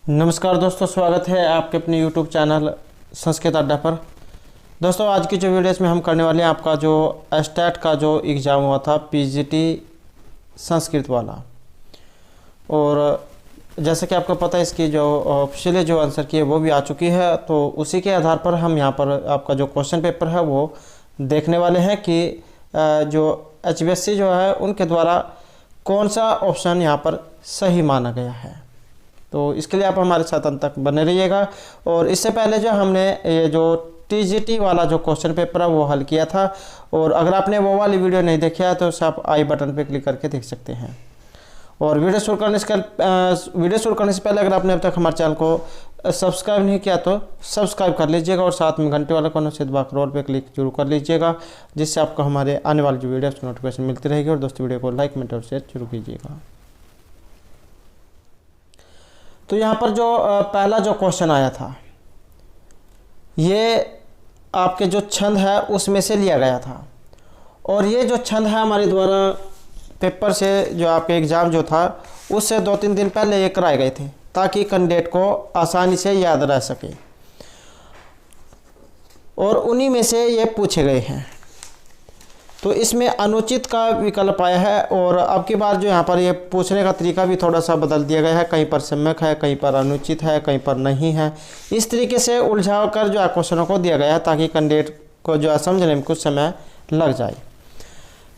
नमस्कार दोस्तों, स्वागत है आपके अपने YouTube चैनल संस्कृत अड्डा पर। दोस्तों, आज की जो वीडियोस में हम करने वाले हैं आपका जो स्टेट का जो एग्ज़ाम हुआ था पीजीटी संस्कृत वाला, और जैसा कि आपको पता है इसकी जो ऑफिशियली जो आंसर की है वो भी आ चुकी है। तो उसी के आधार पर हम यहाँ पर आपका जो क्वेश्चन पेपर है वो देखने वाले हैं कि जो HBSC जो है उनके द्वारा कौन सा ऑप्शन यहाँ पर सही माना गया है। तो इसके लिए आप हमारे साथ अंत तक बने रहिएगा। और इससे पहले जो हमने ये जो TGT वाला जो क्वेश्चन पेपर है वो हल किया था, और अगर आपने वो वाली वीडियो नहीं देखी है तो उसे आप आई बटन पे क्लिक करके देख सकते हैं। और वीडियो शुरू करने से पहले अगर आपने अब तक हमारे चैनल को सब्सक्राइब नहीं किया तो सब्सक्राइब कर लीजिएगा, और साथ में घंटे वाला कोने से दबाकर ऑल पे क्लिक जरूर कर लीजिएगा, जिससे आपको हमारे आने वाली जो वीडियो की नोटिफिकेशन मिलती रहेगी। और दोस्तों, वीडियो को लाइक कमेंट और शेयर जरूर कीजिएगा। तो यहाँ पर जो पहला जो क्वेश्चन आया था ये आपके जो छंद है उसमें से लिया गया था, और ये जो छंद है हमारे द्वारा पेपर से जो आपके एग्ज़ाम जो था उससे 2-3 दिन पहले ये कराए गए थे, ताकि कैंडिडेट को आसानी से याद रह सके, और उन्हीं में से ये पूछे गए हैं। तो इसमें अनुचित का विकल्प आया है, और अब की बार जो यहाँ पर ये पूछने का तरीका भी थोड़ा सा बदल दिया गया है। कहीं पर सम्यक है, कहीं पर अनुचित है, कहीं पर नहीं है। इस तरीके से उलझा कर जो है क्वेश्चनों को दिया गया है, ताकि कैंडिडेट को जो है समझने में कुछ समय लग जाए।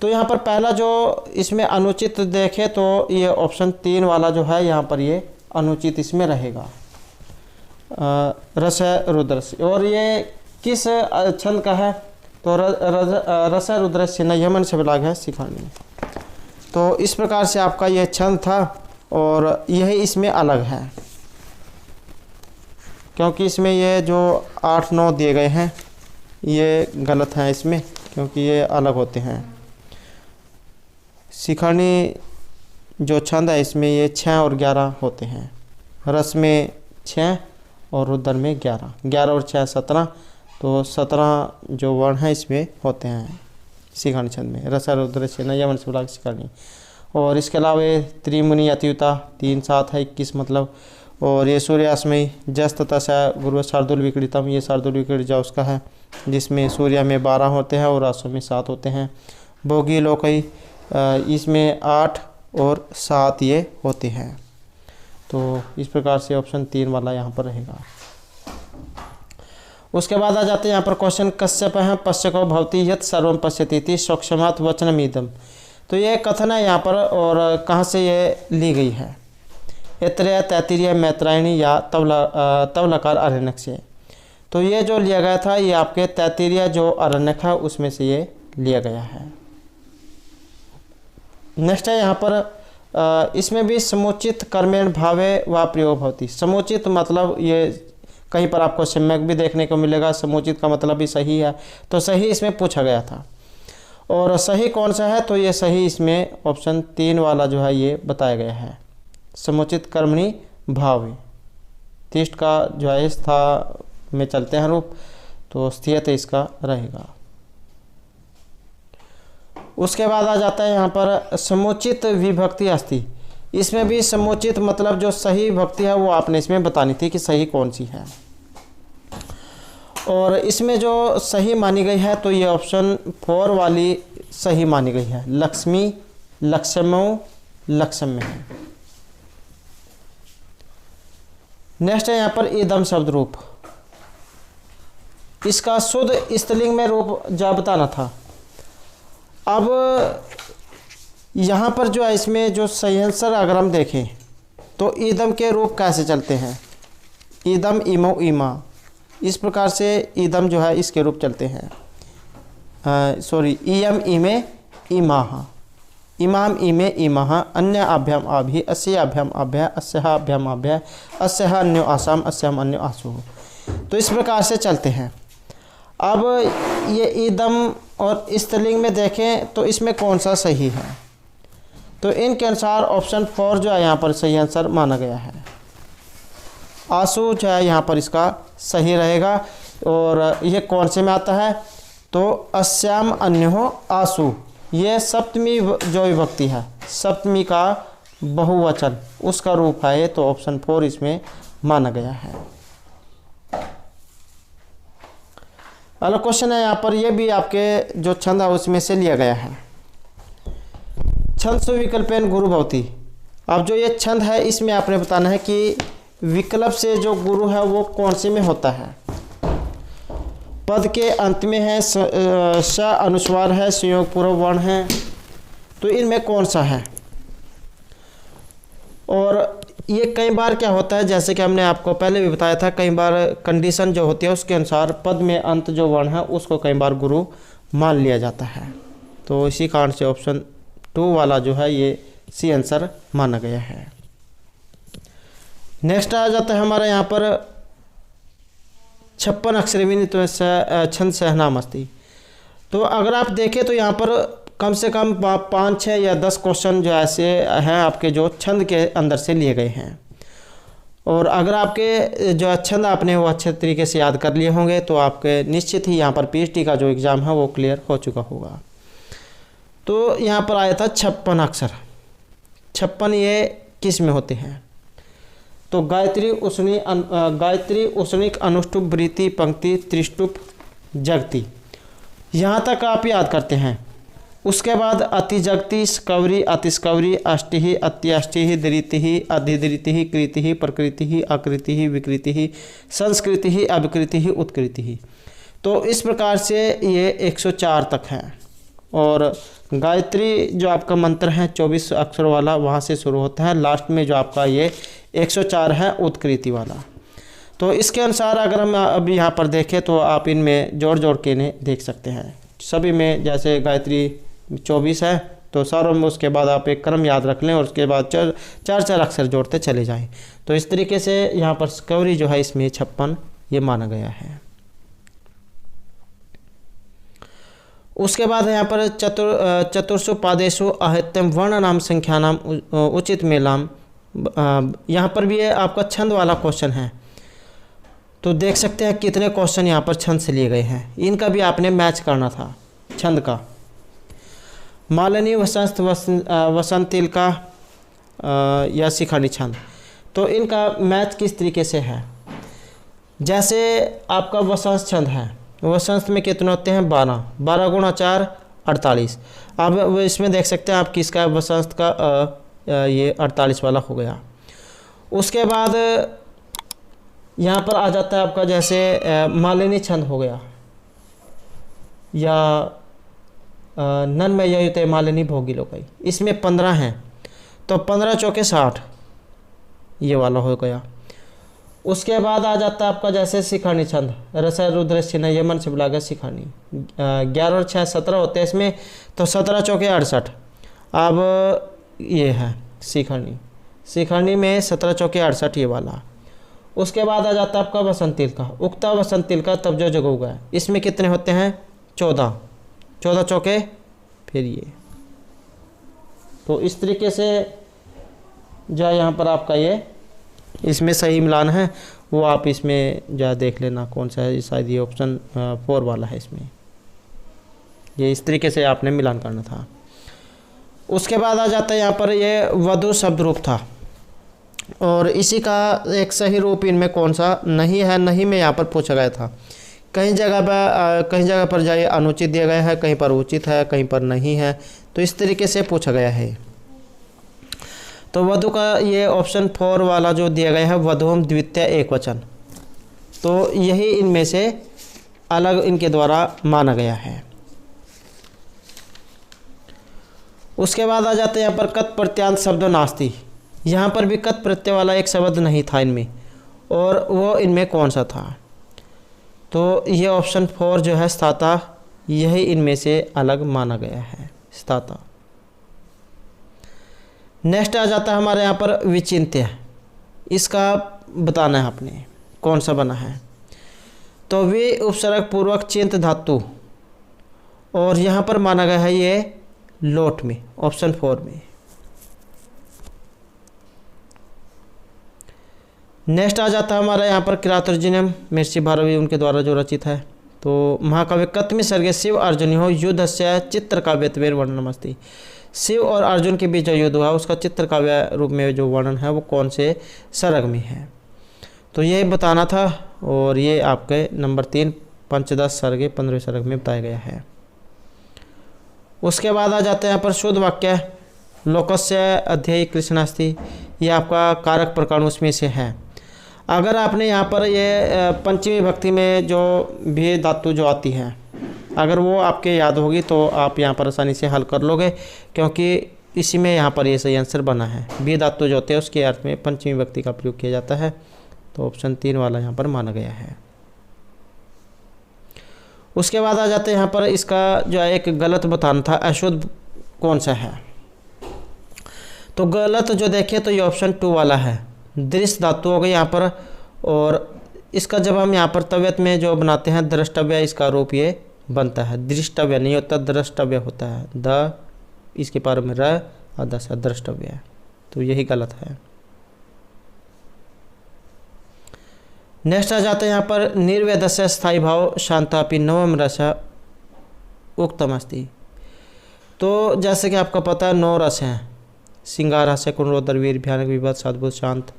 तो यहाँ पर पहला जो इसमें अनुचित देखे तो ये ऑप्शन 3 वाला जो है यहाँ पर ये अनुचित इसमें रहेगा, रस रुद्र। और ये किस छंद का है? तो रस रुद्र नयमन से विलाग है शिखानी। तो इस प्रकार से आपका यह छंद था, और यही इसमें अलग है, क्योंकि इसमें ये जो 8-9 दिए गए हैं ये गलत हैं इसमें, क्योंकि ये अलग होते हैं। शिखानी जो छंद है इसमें ये 6 और 11 होते हैं। रस में 6 और रुद्र में 11, 11 और 6 17। तो 17 जो वर्ण हैं इसमें होते हैं शिखानी छंद में, रस रुद्र से नयमन से विलाग शिखानी। और इसके अलावा ये त्रिमुनि अतियुता 3-7 है 21 मतलब। और ये सूर्यास्मय जस तथा स गुरु शार्दुल विक्रीतम, ये शार्दुल विक्रीत जो उसका है, जिसमें सूर्य में 12 होते हैं और आसों में 7 होते हैं। भोगी लोकई इसमें 8 और 7 ये होते हैं। तो इस प्रकार से ऑप्शन 3 वाला यहाँ पर रहेगा। उसके बाद आ जाते हैं यहाँ पर क्वेश्चन कश्यप है पश्यको भवती यत् सर्वम पश्यतीति सूक्ष्मात् वचनमिदम्। तो ये कथन है यहाँ पर, और कहाँ से ये ली गई है? ऐत्रेय, तैत्तिरीय, मैत्रायणी या तवलकार अरण्यक से। तो ये जो लिया गया था ये आपके तैत्तिरीय जो अरण्यक है उसमें से ये लिया गया है। नेक्स्ट है यहाँ पर इसमें भी समुचित कर्मेण भावे व प्रयोग भवती। समुचित मतलब ये कहीं पर आपको सम्यक भी देखने को मिलेगा, समुचित का मतलब भी सही है। तो सही इसमें पूछा गया था, और सही कौन सा है? तो ये सही इसमें ऑप्शन 3 वाला जो है ये बताया गया है, समुचित कर्मणि भावे। तिष्ठ का जो है स्था में चलते हैं रूप, तो स्थियत इसका रहेगा। उसके बाद आ जाता है यहाँ पर समुचित विभक्ति अस्ति। इसमें भी समुचित मतलब जो सही भक्ति है वो आपने इसमें बतानी थी कि सही कौन सी है। और इसमें जो सही मानी गई है तो ये ऑप्शन 4 वाली सही मानी गई है, लक्ष्मी, लक्ष्मो, लक्ष्म्य है। नेक्स्ट है यहाँ पर इदम शब्द रूप। इसका शुद्ध स्त्रीलिंग में रूप जा बताना था। अब यहाँ पर जो है इसमें जो सही आंसर अगर हम देखें तो ईदम के रूप कैसे चलते हैं? ईदम, इमो, इमा, इस प्रकार से ईदम जो है इसके रूप चलते हैं। इयम, इमे, इमाह, इमाम, इमे, इमाह, अन्य आभ्याम आभि, अस्य आभ्याम आभ्य, अस्यः आभ्याम आभ्य, अस्यः अन्यो आसाम, अस्याम अन्यो आसु। तो इस प्रकार से चलते हैं। अब ये ईदम और स्त्रीलिंग में देखें तो इसमें कौन सा सही है? तो इनके अनुसार ऑप्शन 4 जो है यहाँ पर सही आंसर माना गया है। आंसू जो है यहाँ पर इसका सही रहेगा। और ये कौन से में आता है? तो अस्याम अन्यो आंसू, ये सप्तमी जो विभक्ति है, सप्तमी का बहुवचन उसका रूप है ये, तो ऑप्शन 4 इसमें माना गया है। अगला क्वेश्चन है यहाँ पर, ये भी आपके जो छंद है उसमें से लिया गया है। छंद सुविकल्पेन गुरु भवती। अब जो ये छंद है इसमें आपने बताना है कि विकल्प से जो गुरु है वो कौन से में होता है। पद के अंत में है, स अनुस्वार है, संयोग पूर्व वर्ण है, तो इनमें कौन सा है। और ये कई बार क्या होता है, जैसे कि हमने आपको पहले भी बताया था, कई बार कंडीशन जो होती है उसके अनुसार पद में अंत जो वर्ण है उसको कई बार गुरु मान लिया जाता है। तो इसी कारण से ऑप्शन 2 वाला जो है ये सी आंसर माना गया है। नेक्स्ट आ जाता है हमारा यहाँ पर 56 अक्षर विनित छंद सहनाम अस्ति। तो अगर आप देखें तो यहाँ पर कम से कम 5, 6 या 10 क्वेश्चन जो ऐसे हैं आपके जो छंद के अंदर से लिए गए हैं। और अगर आपके जो छंद आपने वो अच्छे तरीके से याद कर लिए होंगे तो आपके निश्चित ही यहाँ पर पीएचडी का जो एग्ज़ाम है वो क्लियर हो चुका होगा। तो यहाँ पर आया था 56 अक्षर। 56 ये किस में होते हैं, तो गायत्री उसनिक अनुष्टुप वृत्ति पंक्ति त्रिष्टुप जगती, यहाँ तक आप याद करते हैं। उसके बाद अतिजगती, स्कवरी, अतिस्कवरी, अष्टि, अत्यष्टि, दृति, अधिदृति, कृति, प्रकृति, आकृति, विकृति, संस्कृति, अभिकृति, उत्कृति। तो इस प्रकार से ये 104 तक है। और गायत्री जो आपका मंत्र है 24 अक्षर वाला वहाँ से शुरू होता है, लास्ट में जो आपका ये 104 है उत्कृति वाला। तो इसके अनुसार अगर हम अभी यहाँ पर देखें तो आप इनमें जोड़ जोड़ के इन्हें देख सकते हैं। सभी में जैसे गायत्री 24 है तो सारों में उसके बाद आप एक क्रम याद रख लें और उसके बाद चार अक्षर जोड़ते चले जाएं। तो इस तरीके से यहाँ पर स्कवरी जो है इसमें 56 ये माना गया है। उसके बाद यहाँ पर चतुर्षु पादेशु अहित्यम वर्ण नाम संख्या नाम उचित मेलाम, यहाँ पर भी ये आपका छंद वाला क्वेश्चन है। तो देख सकते हैं कितने क्वेश्चन यहाँ पर छंद से लिए गए हैं, इनका भी आपने मैच करना था छंद का। मालिनी वसंतिल का या शिखानी छंद, तो इनका मैच किस तरीके से है। जैसे आपका वसंत छंद है, वसंत में कितने होते हैं 12 गुणा 4 48। अब इसमें देख सकते हैं आप किसका वसंत का ये 48 वाला हो गया। उसके बाद यहाँ पर आ जाता है आपका जैसे मालिनी छंद हो गया, या नन में युते मालिनी भोगी लोकई, इसमें 15 हैं तो 15 चौके 60 ये वाला हो गया। उसके बाद आ जाता है आपका जैसे शिखानी छंद, रस रुद्र छिन्न यमन से बुला गया शिखानी, 11 और 6 17 होते हैं इसमें, तो 17 चौके 68। अब ये है शिखानी में 17 चौके 68 ये वाला। उसके बाद आ जाता है आपका वसंतिल का, उगता वसंतिल का तब जो जगो गया, इसमें कितने होते हैं 14 चौके फिर ये। तो इस तरीके से जो यहाँ पर आपका ये इसमें सही मिलान है वो आप इसमें जो देख लेना कौन सा है, शायद ये ऑप्शन 4 वाला है। इसमें ये इस तरीके से आपने मिलान करना था। उसके बाद आ जाता है यहाँ पर ये वधु शब्द रूप था, और इसी का एक सही रूप इनमें कौन सा नहीं है, नहीं में यहाँ पर पूछा गया था। कहीं जगह पर जाइए अनुचित दिया गया है, कहीं पर उचित है, कहीं पर नहीं है, तो इस तरीके से पूछा गया है। तो वधु का ये ऑप्शन 4 वाला जो दिया गया है वधुम द्वितीय एकवचन, तो यही इनमें से अलग इनके द्वारा माना गया है। उसके बाद आ जाते हैं यहाँ पर कत प्रत्यांत शब्द नास्ति, यहाँ पर भी कत प्रत्यय वाला एक शब्द नहीं था इनमें, और वो इनमें कौन सा था। तो ये ऑप्शन 4 जो है स्थाता, यही इनमें से अलग माना गया है स्थाता। नेक्स्ट आ जाता है हमारे यहाँ पर विचिन्त्य, इसका बताना है आपने कौन सा बना है। तो वे उपसर्ग पूर्वक चिंत धातु, और यहाँ पर माना गया है ये लोट में, ऑप्शन 4 में। नेक्स्ट आ जाता है हमारा यहाँ पर किरातर्जुनीयम महर्षि भारवी उनके द्वारा जो रचित है। तो महाकाव्य कत्मी सर्गे शिव अर्जुनी हो युद्ध से चित्र काव्यत्वेर वर्णनमस्ति, शिव और अर्जुन के बीच जो युद्ध हुआ उसका चित्रकाव्य रूप में जो वर्णन है वो कौन से सर्ग में है। तो ये बताना था, और ये आपके नंबर 3 पंचदश सर्ग 15वें सर्ग में बताया गया है। उसके बाद आ जाते हैं यहाँ पर शुद्ध वाक्य। लोकस्य अध्यय कृष्णास्ति, ये आपका कारक प्रकरण उसमें से है। अगर आपने यहाँ पर ये पंचमी भक्ति में जो भी धातु जो आती है अगर वो आपके याद होगी तो आप यहाँ पर आसानी से हल कर लोगे, क्योंकि इसी में यहाँ पर ये सही आंसर बना है। भी धातु जो होते हैं उसके अर्थ में पंचमी भक्ति का प्रयोग किया जाता है, तो ऑप्शन 3 वाला यहाँ पर माना गया है। उसके बाद आ जाते हैं यहाँ पर इसका जो है एक गलत बताना था, अशुद्ध कौन सा है। तो गलत जो देखें तो ये ऑप्शन 2 वाला है, दृश्य धातु हो गई यहाँ पर, और इसका जब हम यहाँ पर तव्यत में जो बनाते हैं द्रष्टव्य, इसका रूप ये बनता है, दृष्टव्य नहीं होता, द्रष्टव्य होता है। द इसके पार में र और दस द्रष्टव्य, तो यही गलत है। नेक्स्ट आ जाते हैं यहाँ पर निर्वेदस्य स्थायी भाव शांतापि नवम रस उक्तमस्ति। तो जैसे कि आपको पता है 9 रस हैं, श्रृंगार, हास्य, कुंडलोदर, वीर, भयानक, विभद, साद्भुत, शांत।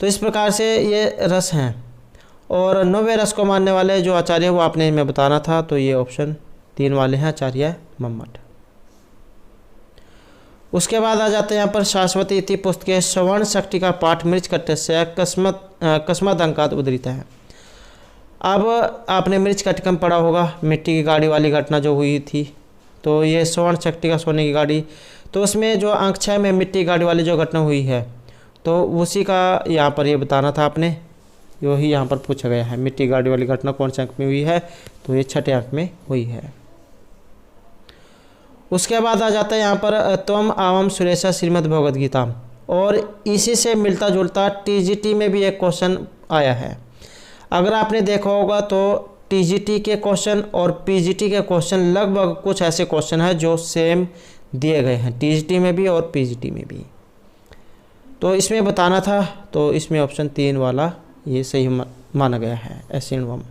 तो इस प्रकार से ये रस हैं, और 9वें रस को मानने वाले जो आचार्य वो आपने में बताना था, तो ये ऑप्शन 3 वाले हैं, आचार्य मम्मट। उसके बाद आ जाते हैं यहाँ पर शाश्वती इति पुस्तक के श्रवण शक्ति का पाठ मृच कट्ट से कस्मत अंकात उद्धृत है। अब आपने मृच कटकम पढ़ा होगा, मिट्टी की गाड़ी वाली घटना जो हुई थी, तो ये श्रवण शक्ति का सोने की गाड़ी, तो उसमें जो अंक 6 में मिट्टी की गाड़ी वाली जो घटना हुई है तो उसी का यहाँ पर ये बताना था आपने, यही यहाँ पर पूछा गया है। मिट्टी की गाड़ी वाली घटना कौन से अंक में हुई है, तो ये 6ठे अंक में हुई है। उसके बाद आ जाता है यहाँ पर त्वम आवम सुरेशा श्रीमद् भगवद गीता, और इसी से मिलता जुलता टीजीटी में भी एक क्वेश्चन आया है। अगर आपने देखा होगा तो टीजीटी के क्वेश्चन और पीजीटी के क्वेश्चन लगभग कुछ ऐसे क्वेश्चन हैं जो सेम दिए गए हैं, टीजीटी में भी और पीजीटी में भी। तो इसमें बताना था, तो इसमें ऑप्शन 3 वाला ये सही माना गया है, एसिनवम।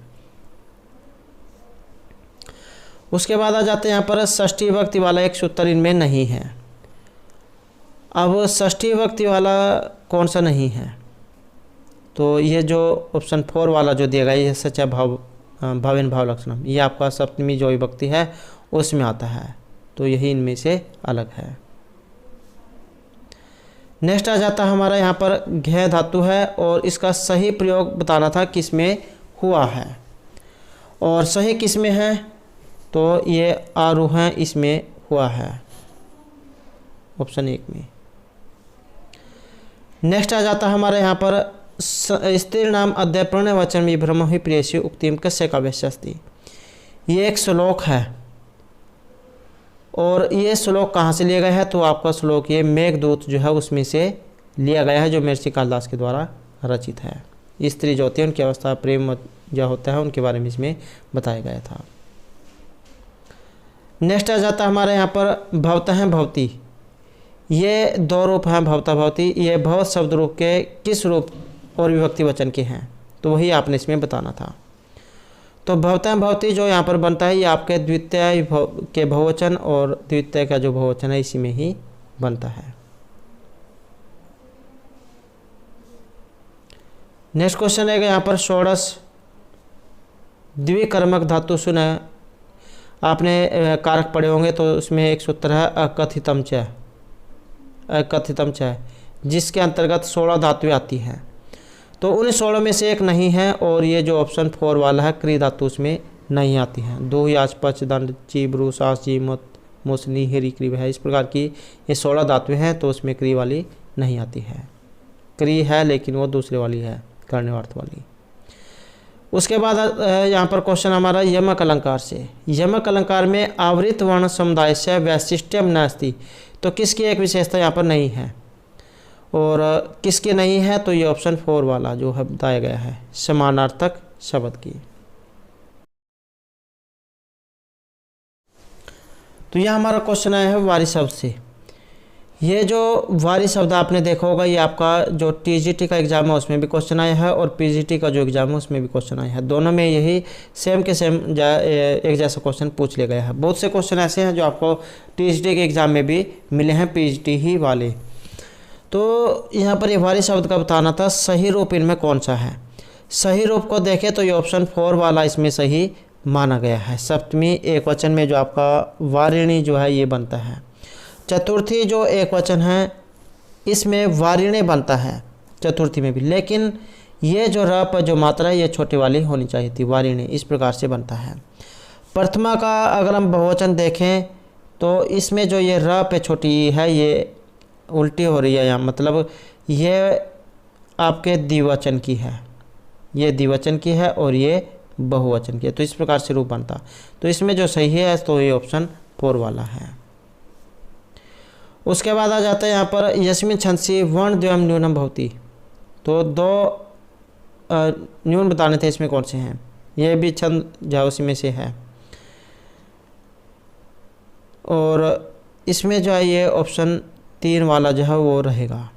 उसके बाद आ जाते हैं यहाँ पर षष्ठी विभक्ति वाला एक सूत्र इनमें नहीं है। अब षष्ठी विभक्ति वाला कौन सा नहीं है, तो ये जो ऑप्शन 4 वाला जो दिया गया ये सच्चा भावेन भाव लक्षणम, ये आपका सप्तमी जो विभक्ति है उसमें आता है, तो यही इनमें से अलग है। नेक्स्ट आ जाता है हमारा यहाँ पर घय धातु है, और इसका सही प्रयोग बताना था किस में हुआ है, और सही किस में है, तो ये आरोहण इसमें हुआ है, ऑप्शन 1 में। नेक्स्ट आ जाता है हमारे यहाँ पर स्त्री नाम अध्याय प्रणय वचन विभ्रम ही प्रियसी उक्तिम कस्य काव्यस्ति। ये एक श्लोक है, और ये श्लोक कहाँ से लिया गया है, तो आपका श्लोक ये मेघदूत जो है उसमें से लिया गया है, जो महर्षि कालिदास के द्वारा रचित है। स्त्री जो होती है उनकी अवस्था प्रेम जो होता है उनके बारे में इसमें बताया गया था। नेक्स्ट आ जाता है हमारे यहाँ पर भवतः हैं भवती, ये 2 रूप हैं भवता भवती, ये भव शब्द रूप के किस रूप और विभक्ति वचन के हैं, तो वही आपने इसमें बताना था। तो भवतः भवती जो यहाँ पर बनता है ये आपके द्वितीय के बहुवचन और द्वितीय का जो बहुवचन है इसी में ही बनता है। नेक्स्ट क्वेश्चन है यहाँ पर षोडश द्विकर्मक धातु सुना, आपने कारक पढ़े होंगे, तो उसमें एक सूत्र है अकथितम च, अकथितम च, जिसके अंतर्गत 16 धातुएं आती हैं, तो उन 16 में से एक नहीं है, और ये जो ऑप्शन 4 वाला है क्री धातु उसमें नहीं आती हैं। दो याच पच दंड ची ब्रू सास जी मत मोसनी हेरी क्री है, इस प्रकार की ये 16 धातुएं हैं, तो उसमें क्री वाली नहीं आती है। क्री है लेकिन वो दूसरे वाली है, कर्णवार्थ वाली। उसके बाद यहाँ पर क्वेश्चन हमारा यमक अलंकार से। यमक अलंकार में आवृत वर्ण समुदाय से वैशिष्ट्यम नास्ति, तो किसकी एक विशेषता यहाँ पर नहीं है, और किसकी नहीं है, तो ये ऑप्शन 4 वाला जो है बताया गया है, समानार्थक शब्द की। तो यह हमारा क्वेश्चन आया है वारी शब्द से। ये जो वारी शब्द आपने देखा होगा, ये आपका जो टीजीटी का एग्ज़ाम है उसमें भी क्वेश्चन आया है और पीजीटी का जो एग्ज़ाम है उसमें भी क्वेश्चन आया है। दोनों में यही सेम के सेम एक जैसा क्वेश्चन पूछ लिया गया है। बहुत से क्वेश्चन ऐसे हैं जो आपको टीजीटी के एग्ज़ाम में भी मिले हैं, पीजीटी ही वाले। तो यहाँ पर ये वारी शब्द का बताना था सही रूप इनमें कौन सा है। सही रूप को देखें तो ये ऑप्शन 4 वाला इसमें सही माना गया है। सप्तमी एक वचन में जो आपका वारिणी जो है ये बनता है। चतुर्थी जो एक वचन है इसमें वारिणे बनता है चतुर्थी में भी, लेकिन ये जो र पर जो मात्रा है ये छोटी वाली होनी चाहिए थी, वारिणे इस प्रकार से बनता है। प्रथमा का अगर हम बहुवचन देखें तो इसमें जो ये र पे छोटी है ये उल्टी हो रही है यहाँ, मतलब ये आपके द्विवचन की है, ये द्विवचन की है और ये बहुवचन की है, तो इस प्रकार से रूप बनता। तो इसमें जो सही है तो ये ऑप्शन 4 वाला है। उसके बाद आ जाता है यहाँ पर यस्मिन छंदसी वर्ण द्वयम न्यूनम भवति। तो 2 न्यून बताने थे, इसमें कौन से हैं, ये भी छंद जो उसी में से है और इसमें जो है ये ऑप्शन 3 वाला जो है वो रहेगा।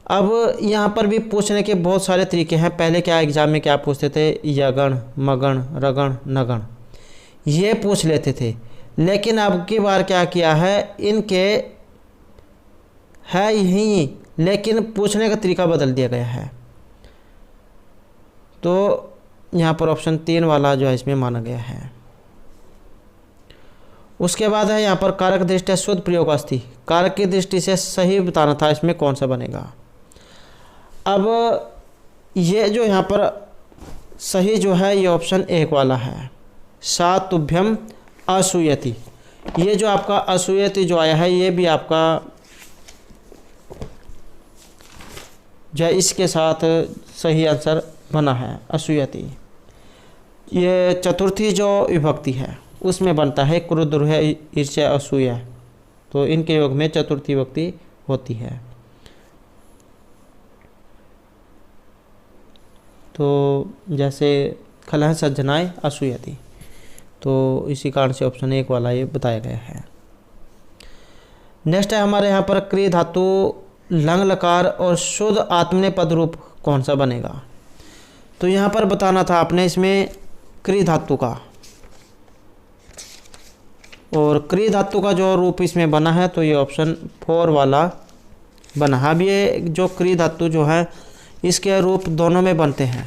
अब यहाँ पर भी पूछने के बहुत सारे तरीके हैं। पहले क्या एग्ज़ाम में क्या पूछते थे, यगण, मगण, रगण, नगण ये पूछ लेते थे, लेकिन अब की बार क्या किया है, इनके है यही लेकिन पूछने का तरीका बदल दिया गया है। तो यहाँ पर ऑप्शन 3 वाला जो है इसमें माना गया है। उसके बाद है यहाँ पर कारक दृष्टि शुद्ध प्रयोग अस्ति। कारक की दृष्टि से सही बताना था इसमें कौन सा बनेगा। अब ये जो यहाँ पर सही जो है ये ऑप्शन 1 वाला है, सा तुभ्यम असूयति। ये जो आपका असूयति जो आया है ये भी आपका जो है इसके साथ सही आंसर बना है असूयति। ये चतुर्थी जो विभक्ति है उसमें बनता है, क्रोध है, ईर्ष्या, असूया, तो इनके योग में चतुर्थी विभक्ति होती है। तो जैसे खलह सज्जनाय असूयति, तो इसी कारण से ऑप्शन 1 वाला ये बताया गया है। नेक्स्ट है हमारे यहाँ पर क्रिय धातु लंग लकार और शुद्ध आत्मनेपद रूप कौन सा बनेगा। तो यहाँ पर बताना था आपने इसमें क्रिय धातु का, और क्रिय धातु का जो रूप इसमें बना है तो ये ऑप्शन 4 वाला बना है। अब ये जो क्रिय धातु जो है इसके रूप दोनों में बनते हैं,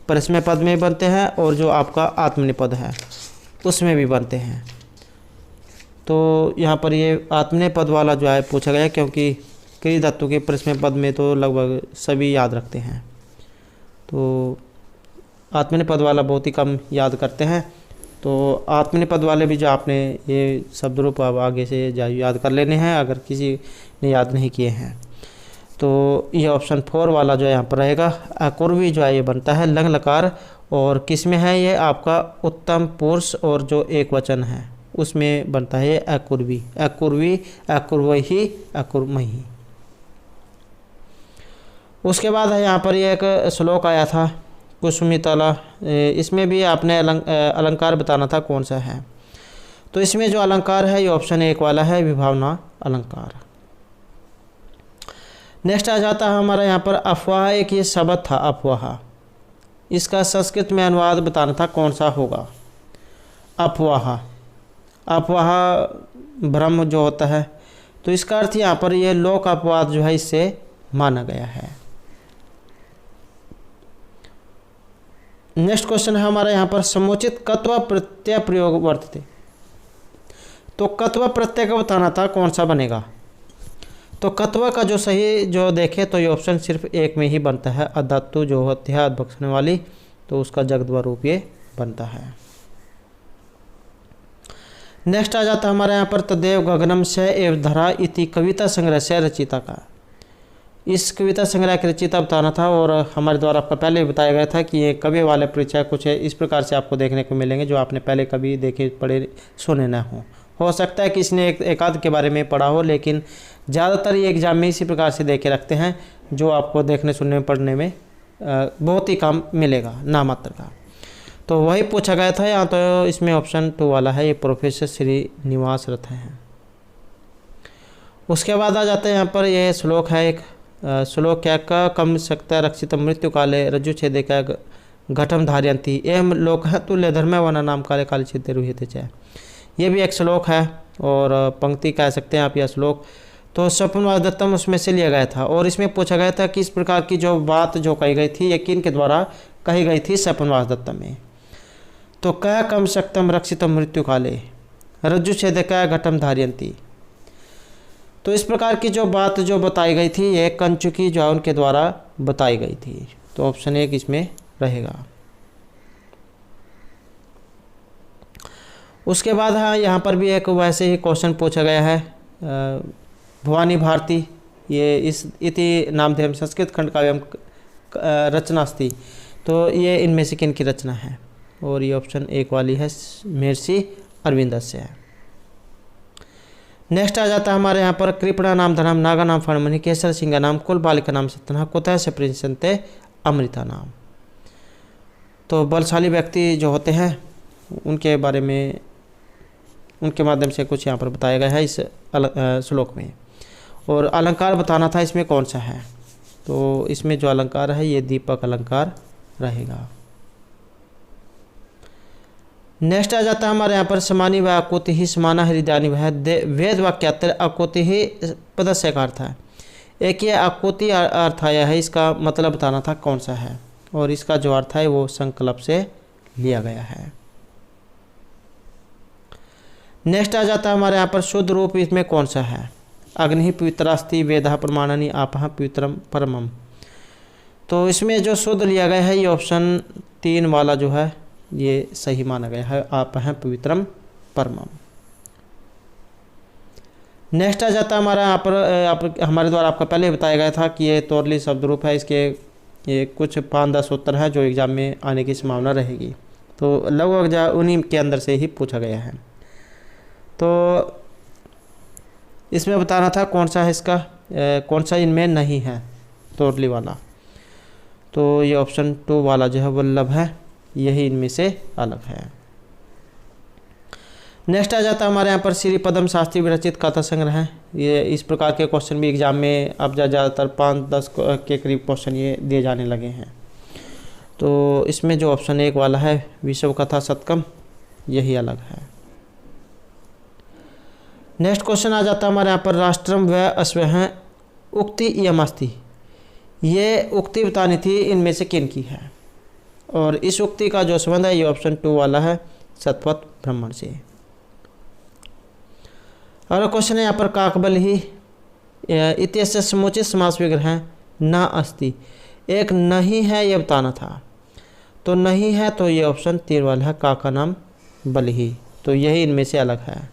परस्मै पद में बनते हैं और जो आपका आत्मनेपद है उसमें भी बनते हैं। तो यहाँ पर ये आत्मनेपद वाला जो है पूछा गया, क्योंकि क्रिय धातु के परस्मै पद में तो लगभग सभी याद रखते हैं, तो आत्मनेपद वाला बहुत ही कम याद करते हैं। तो आत्मनेपद वाले भी जो आपने ये शब्द रूप अब आगे से याद कर लेने हैं अगर किसी ने याद नहीं किए हैं। तो ये ऑप्शन 4 वाला जो है यहाँ पर रहेगा। अकुर्वी जो है ये बनता है लंग लकार, और किस में है ये आपका उत्तम पुरुष और जो एक वचन है उसमें बनता है अकुर्वी, अकुर्वी, अकुर्वही, अकुर्मही। उसके बाद है यहाँ पर ये एक श्लोक आया था कुसुमितला, इसमें भी आपने अलंकार बताना था कौन सा है। तो इसमें जो अलंकार है ये ऑप्शन 1 वाला है, विभावना अलंकार। नेक्स्ट आ जाता है हमारा यहाँ पर अफवाह। एक ये शब्द था अफवाह, इसका संस्कृत में अनुवाद बताना था कौन सा होगा। अफवाह, अफवाह ब्रह्म जो होता है, तो इसका अर्थ यहाँ पर ये लोक अपवाद जो है इससे माना गया है। नेक्स्ट क्वेश्चन है हमारा यहाँ पर समुचित कत्व प्रत्यय प्रयोग वर्तते। तो कत्व प्रत्यय का बताना था कौन सा बनेगा। तो कत्व का जो सही जो देखे तो ये ऑप्शन सिर्फ 1 में ही बनता है, अधातु जो होती है अधबक्षण वाली, तो उसका जगद्वा रूप ये बनता है। नेक्स्ट आ जाता है हमारे यहाँ पर तदेव गगनम से एव धरा इति कविता संग्रह से रचिता का। इस कविता संग्रह की रचिता बताना था, और हमारे द्वारा आपको पहले बताया गया था कि ये कवि वाले परीक्षा कुछ है इस प्रकार से आपको देखने को मिलेंगे जो आपने पहले कभी देखे पढ़े सुने ना हो सकता है कि इसने एक आध के बारे में पढ़ा हो, लेकिन ज़्यादातर ये एग्जाम में इसी प्रकार से देखे रखते हैं जो आपको देखने सुनने में पढ़ने में बहुत ही कम मिलेगा, नामात्र का। तो वही पूछा गया था यहाँ, तो इसमें ऑप्शन 2 वाला है, ये प्रोफेसर श्रीनिवास रथ हैं। उसके बाद आ जाते हैं यहाँ पर, ये श्लोक है एक, श्लोक क्या का कम सकता रक्षित मृत्यु काले रज्जु छेदे का घटम धारयंती एम लोक है तुल्य धर्म वना नाम काले काले छेदे रुहित च। ये भी एक श्लोक है और पंक्ति कह सकते हैं आप या श्लोक। तो स्वप्नवास दत्तम उसमें से लिया गया था और इसमें पूछा गया था कि इस प्रकार की जो बात जो कही गई थी यकीन के द्वारा कही गई थी स्वप्नवास दत्तम में। तो क्या कम शक्तम रक्षितम मृत्यु काले रज्जु छेदे क्या घटम धारयंती। तो इस प्रकार की जो बात जो बताई गई थी ये कंचुकी जो उनके द्वारा बताई गई थी। तो ऑप्शन 1 इसमें रहेगा। उसके बाद हाँ यहाँ पर भी एक वैसे ही क्वेश्चन पूछा गया है, भवानी भारती ये इस इति नामधेयम संस्कृत खंड काव्यम रचना अस्ति। तो ये इनमें से किन की रचना है, और ये ऑप्शन 1 वाली है महर्षि अरविंदस्य है। नेक्स्ट आ जाता है हमारे यहाँ पर, कृपणा नाम धनम नागा नाम फणमणि केसर सिंह नाम कुल बालिका नाम सतना कुतः से प्रिंसते अमृता नाम। तो बलशाली व्यक्ति जो होते हैं उनके बारे में, उनके माध्यम से कुछ यहाँ पर बताया गया है इस श्लोक में। और अलंकार बताना था इसमें कौन सा है, तो इसमें जो अलंकार है ये दीपक अलंकार रहेगा। नेक्स्ट आ जाता है हमारे यहाँ पर, समानी व अकोति ही समाना हृदयानि वह वेद वाक्यातर अकोति ही पदस्य का अर्थ है। एक ये अकोति अर्थ आया है, इसका मतलब बताना था कौन सा है, और इसका जो अर्थ है वो संकल्प से लिया गया है। नेक्स्ट आ जाता है हमारे यहाँ पर, शुद्ध रूप इसमें कौन सा है, अग्नि पवित्रास्ति वेदः प्रमाणानि आपः पवित्रम परमम। तो इसमें जो शुद्ध लिया गया है ये ऑप्शन 3 वाला जो है ये सही माना गया है, आपः पवित्रम परमम। नेक्स्ट आ जाता है हमारा यहाँ पर, हमारे द्वारा आपका पहले बताया गया था कि ये तौरली शब्द रूप है, इसके ये कुछ 5-10 उत्तर है जो एग्जाम में आने की संभावना रहेगी। तो लगभग उन्हीं के अंदर से ही पूछा गया है। तो इसमें बताना था कौन सा है इसका, कौन सा इनमें नहीं है तौरली वाला। तो ये ऑप्शन 2 वाला जो है वल्लभ है, यही इनमें से अलग है। नेक्स्ट आ जाता है हमारे यहाँ पर, श्री पद्म शास्त्री विरचित कथा संग्रह है। ये इस प्रकार के क्वेश्चन भी एग्जाम में अब ज़्यादातर 5-10 के करीब क्वेश्चन ये दिए जाने लगे हैं। तो इसमें जो ऑप्शन 1 वाला है विश्व कथा शतकम, यही अलग है। नेक्स्ट क्वेश्चन आ जाता है हमारे यहाँ पर, राष्ट्रम व अश्वह उक्ति इयमस्ति। ये उक्ति बतानी थी इनमें से किन की है, और इस उक्ति का जो संबंध है ये ऑप्शन 2 वाला है शतपथ ब्राह्मण से। और क्वेश्चन है यहाँ पर, काकबल ही इत्यस्य समुचित समास विग्रह न अस्ति। एक नहीं है ये बताना था, तो नहीं है तो ये ऑप्शन 3 वाला है काका नाम बल ही। तो यही इनमें से अलग है।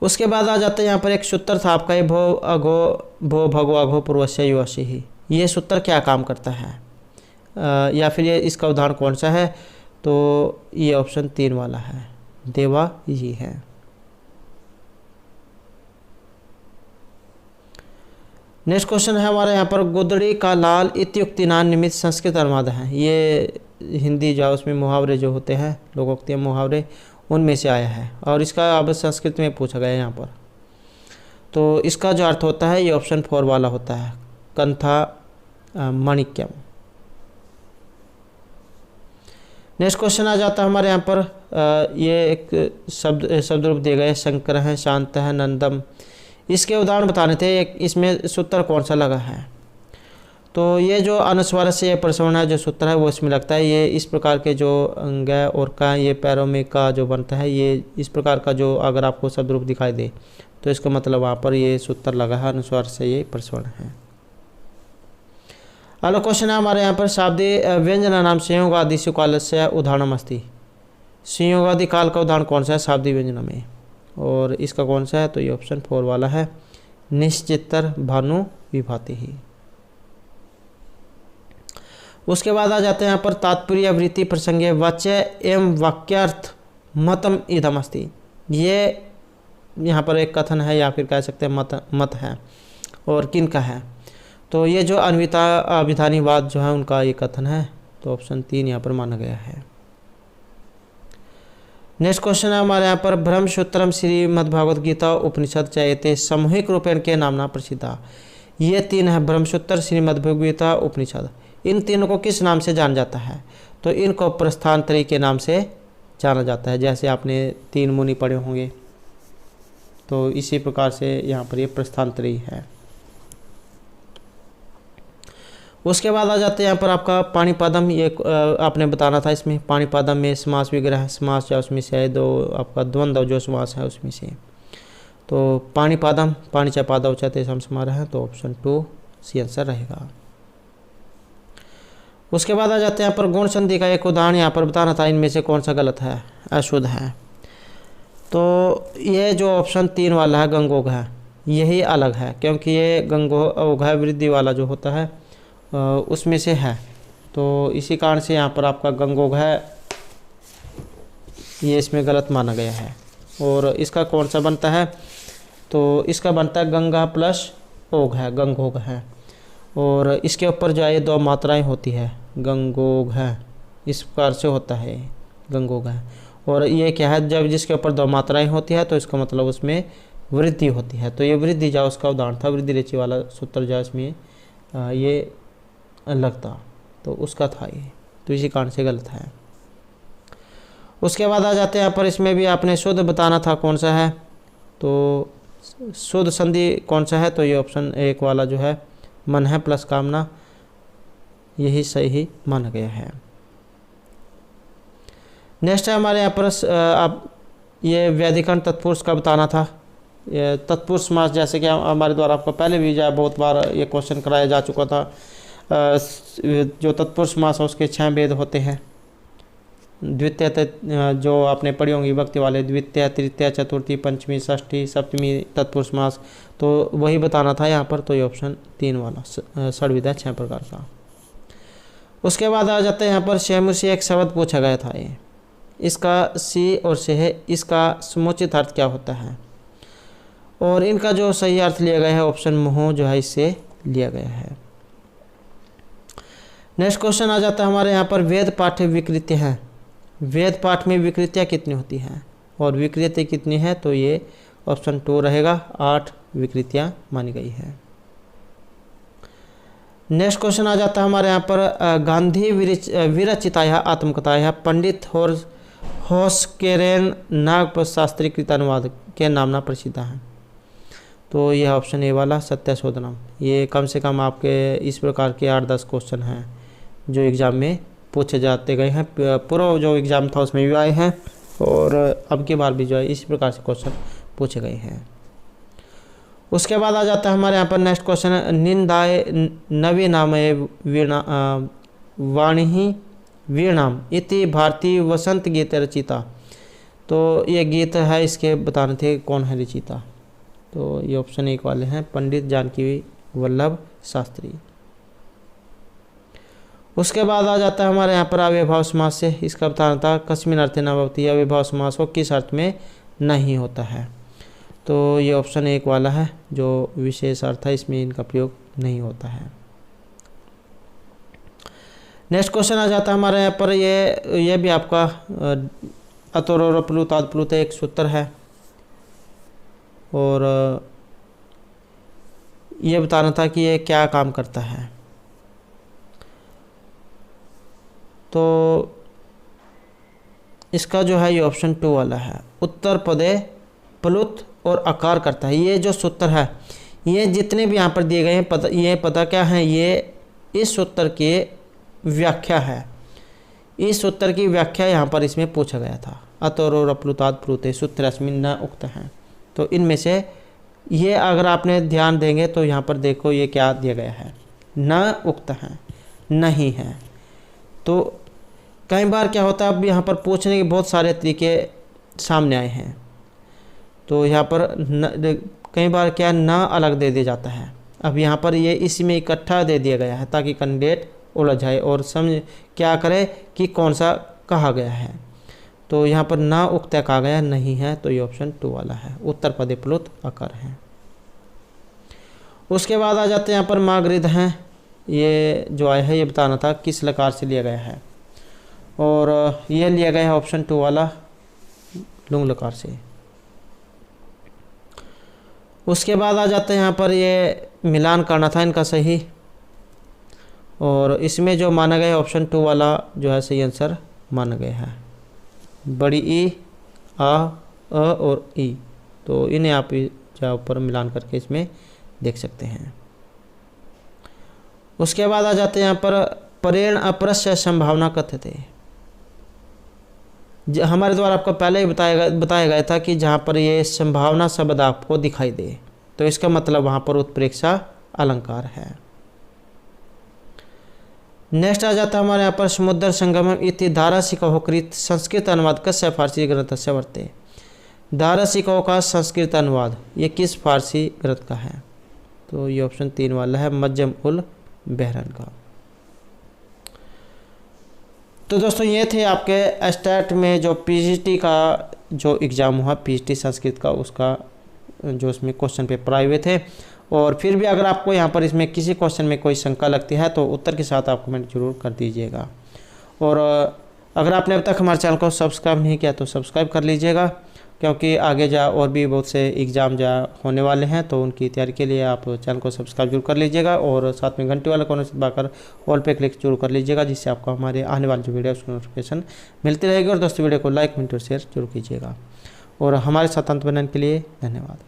उसके बाद आ जाते हैं यहाँ पर, एक सूत्र था आपका, ये भो अघो भो भगो अघो पूर्वस्य युवस्य ही। ये सूत्र क्या काम करता है, या फिर ये इसका उदाहरण कौन सा है, तो ये ऑप्शन 3 वाला है देवा ही है। नेक्स्ट क्वेश्चन है हमारे यहाँ पर, गुदड़ी का लाल इत्युक्तिनान निमित्त संस्कृत अनुवाद है। ये हिंदी जो उसमें मुहावरे जो होते हैं, लोकोक्तियाँ मुहावरे, उनमें से आया है और इसका अब संस्कृत में पूछा गया है यहाँ पर। तो इसका जो अर्थ होता है ये ऑप्शन 4 वाला होता है, कंथा माणिक्यम। नेक्स्ट क्वेश्चन आ जाता है हमारे यहाँ पर, ये एक शब्द रूप दिए गए, शंकर है, शांत है, नंदम। इसके उदाहरण बताने थे, इसमें सूत्र कौन सा लगा है। तो ये जो अनुस्वार से प्रसवर्ण है जो सूत्र है वो इसमें लगता है। ये इस प्रकार के जो अंग और का ये पैरों में का जो बनता है, ये इस प्रकार का जो अगर आपको शब्द रूप दिखाई दे तो इसका मतलब वहाँ पर ये सूत्र लगा है, अनुस्वार से ये प्रसवर्ण है। अगला क्वेश्चन है हमारे यहाँ पर, शाब्दी व्यंजना नाम संयोगादि काल से उदाहरणम अस्ति। संयोगादि काल का उदाहरण कौन सा है शाब्दी व्यंजना में, और इसका कौन सा है, तो ये ऑप्शन 4 वाला है निश्चितर भानु विभाति ही। उसके बाद आ जाते हैं यहाँ पर, तात्पर्य वृत्ति प्रसंगे वाच्य एवं वाक्यार्थ मतम इदम अस्ति। ये यहाँ पर एक कथन है या फिर कह सकते हैं मत है, और किन का है, तो ये जो अन्विता अभिधानीवाद जो है उनका ये कथन है। तो ऑप्शन 3 यहाँ पर माना गया है। नेक्स्ट क्वेश्चन है हमारे यहाँ पर ब्रह्मसूत्रम श्रीमद्भागवत गीता उपनिषद चयते सामूहिक रूपेण के नामना प्रसिद्धा। ये तीन है ब्रह्मसूत्र, श्रीमद्भागवत गीता, उपनिषद। इन तीनों को किस नाम से जाना जाता है? तो इनको प्रस्थानत्रयी के नाम से जाना जाता है। जैसे आपने तीन मुनि पढ़े होंगे, तो इसी प्रकार से यहाँ पर ये प्रस्थानत्रयी है। उसके बाद आ जाते हैं यहाँ पर आपका पाणिपादम। ये आपने बताना था इसमें पाणिपादम में समास विग्रह समास या उसमें से दो आपका द्वंद्व जो समास है उसमें से। तो पाणिपादम पाणिच पादव च तेषां समारः है, तो ऑप्शन 2 सी आंसर रहेगा। उसके बाद आ जाते हैं यहाँ पर गुण संधि का एक उदाहरण यहाँ पर बताना था, इनमें से कौन सा गलत है, अशुद्ध है। तो ये जो ऑप्शन 3 वाला है गंगोघ है, यही अलग है, क्योंकि ये गंगोघ वृद्धि वाला जो होता है उसमें से है। तो इसी कारण से यहाँ पर आपका गंगोघ है ये इसमें गलत माना गया है। और इसका कौन सा बनता है? तो इसका बनता है गंगा प्लस ओघ है, गंगोघ है। और इसके ऊपर जो है 2 मात्राएं होती है, गंगोघ है, इस प्रकार से होता है गंगोघ है। और ये क्या है, जब जिसके ऊपर 2 मात्राएं होती है तो इसका मतलब उसमें वृद्धि होती है। तो ये वृद्धि जा उसका उदाहरण था, वृद्धि रेचि वाला सूत्र जा इसमें ये लगता, तो उसका था ये, तो इसी कारण से गलत है। उसके बाद आ जाते हैं यहाँ पर, इसमें भी आपने शुद्ध बताना था कौन सा है। तो शुद्ध संधि कौन सा है? तो ये ऑप्शन 1 वाला जो है मन है प्लस कामना, यही सही माना गया है। नेक्स्ट है हमारे यहाँ पर आप ये व्याधिकरण तत्पुरुष का बताना था। ये तत्पुरुष समास, जैसे कि हमारे द्वारा आपको पहले भी बहुत बार ये क्वेश्चन कराया जा चुका था। जो तत्पुरुष समास है उसके 6 भेद होते हैं। द्वितीय जो आपने पढ़ी होंगी विभक्ति वाले, द्वितीय, तृतीय, चतुर्थी, पंचमी, षष्ठी, सप्तमी तत्पुरुष समास, तो वही बताना था यहाँ पर। तो ये ऑप्शन 3 वाला षड्विधा 6 प्रकार का। उसके बाद आ जाते हैं यहाँ पर शेमुर से एक शब्द पूछा गया था, ये इसका सी और से है, इसका समुचित अर्थ क्या होता है? और इनका जो सही अर्थ लिया गया है ऑप्शन मोह जो है इससे लिया गया है। नेक्स्ट क्वेश्चन आ जाता है हमारे यहाँ पर वेद पाठ विकृतियाँ हैं। वेद पाठ में विकृतियाँ कितनी होती हैं और विकृति कितनी है? तो ये ऑप्शन 2 रहेगा, 8 विकृतियाँ मानी गई है। नेक्स्ट क्वेश्चन आ जाता है हमारे यहाँ पर गांधी विरचिताया आत्मकथाया पंडित होस्केरेन नागपत शास्त्री कृतानुवाद के नामना प्रसिद्ध है। तो यह ऑप्शन ए वाला सत्यशोधनम। ये कम से कम आपके इस प्रकार के 8-10 क्वेश्चन हैं जो एग्ज़ाम में पूछे जाते गए हैं। पूर्व जो एग्ज़ाम था उसमें भी आए हैं और अब की बार भी जो है इसी प्रकार से क्वेश्चन पूछे गए हैं। उसके बाद आ जाता है हमारे यहाँ पर नेक्स्ट क्वेश्चन निंदाय नवीनामय वीणा वाणी वीणाम इति भारतीय वसंत गीत रचिता। तो ये गीत है, इसके बताने थे कौन है रचिता। तो ये ऑप्शन 1 वाले हैं पंडित जानकी वल्लभ शास्त्री। उसके बाद आ जाता है हमारे यहाँ पर अव्ययभाव समास से, इसका बताना था कस्मिन् अर्थे न भवति, अव्ययभाव समास को किस अर्थ में नहीं होता है। तो ये ऑप्शन 1 वाला है जो विशेष अर्थ है, इसमें इनका प्रयोग नहीं होता है। नेक्स्ट क्वेश्चन आ जाता है हमारे यहाँ पर ये भी आपका अतोरोप्लुत आदप्लुत एक सूत्र है और ये बताना था कि ये क्या काम करता है। तो इसका जो है ये ऑप्शन 2 वाला है, उत्तर पदे प्लुत और आकार करता है। ये जो सूत्र है, ये जितने भी यहाँ पर दिए गए हैं ये पता क्या है, ये इस सूत्र की व्याख्या है। इस सूत्र की व्याख्या यहाँ पर इसमें पूछा गया था। अतोरोप्लुतात् प्लुते सूत्रस्मिन् न उक्त हैं। तो इनमें से ये अगर आपने ध्यान देंगे तो यहाँ पर देखो ये क्या दिया गया है, न उक्त हैं, नहीं है। तो कई बार क्या होता है, अब यहाँ पर पूछने के बहुत सारे तरीके सामने आए हैं। तो यहाँ पर कई बार क्या न अलग दे दिया जाता है। अब यहाँ पर ये इसमें इकट्ठा दे दिया गया है ताकि कैंडिडेट उलझ जाए और समझ क्या करे कि कौन सा कहा गया है। तो यहाँ पर न उक्त कहा गया नहीं है, तो ये ऑप्शन 2 वाला है, उत्तर पदे प्लुत आकार है। उसके बाद आ जाते हैं यहाँ पर मागरिद हैं। ये जो आया है ये बताना था किस लकार से लिया गया है और ये लिया गया है ऑप्शन 2 वाला लुंग लकार से। उसके बाद आ जाते हैं यहाँ पर, ये मिलान करना था इनका सही, और इसमें जो माना गया ऑप्शन 2 वाला जो है सही आंसर माना गया है। बड़ी ई, आ, अ और ई, तो इन्हें आप जहाँ ऊपर मिलान करके इसमें देख सकते हैं। उसके बाद आ जाते हैं यहाँ पर, परेण अप्रस्य संभावना कथ्यते। हमारे द्वारा आपको पहले ही बताया गया था कि जहाँ पर ये संभावना शब्द आपको दिखाई दे तो इसका मतलब वहाँ पर उत्प्रेक्षा अलंकार है। नेक्स्ट आ जाता है हमारे यहाँ पर, समुद्र संगमम इति दारासिकहो कृत संस्कृत अनुवाद कस्य फारसी ग्रंथस्य वर्ते। दारासिकहो का संस्कृत अनुवाद ये किस फारसी ग्रंथ का है? तो ये ऑप्शन 3 वाला है, मज्जम उल बहरन का। तो दोस्तों ये थे आपके स्टेट में जो पीजीटी का जो एग्ज़ाम हुआ, पीजीटी संस्कृत का, उसका जो उसमें क्वेश्चन पेपर आए हुए थे। और फिर भी अगर आपको यहाँ पर इसमें किसी क्वेश्चन में कोई शंका लगती है तो उत्तर के साथ आप कमेंट जरूर कर दीजिएगा। और अगर आपने अब तक हमारे चैनल को सब्सक्राइब नहीं किया तो सब्सक्राइब कर लीजिएगा, क्योंकि आगे जा और भी बहुत से एग्ज़ाम होने वाले हैं, तो उनकी तैयारी के लिए आप चैनल को सब्सक्राइब जरूर कर लीजिएगा। और साथ में घंटे वाला कोने से दबाकर ऑल पे क्लिक जरूर कर लीजिएगा, जिससे आपको हमारे आने वाली जो वीडियो उसकी नोटिफिकेशन मिलती रहेगी। और दोस्तों वीडियो को लाइक, कमेंट और शेयर जरूर कीजिएगा। और हमारे साथ अंत बनने के लिए धन्यवाद।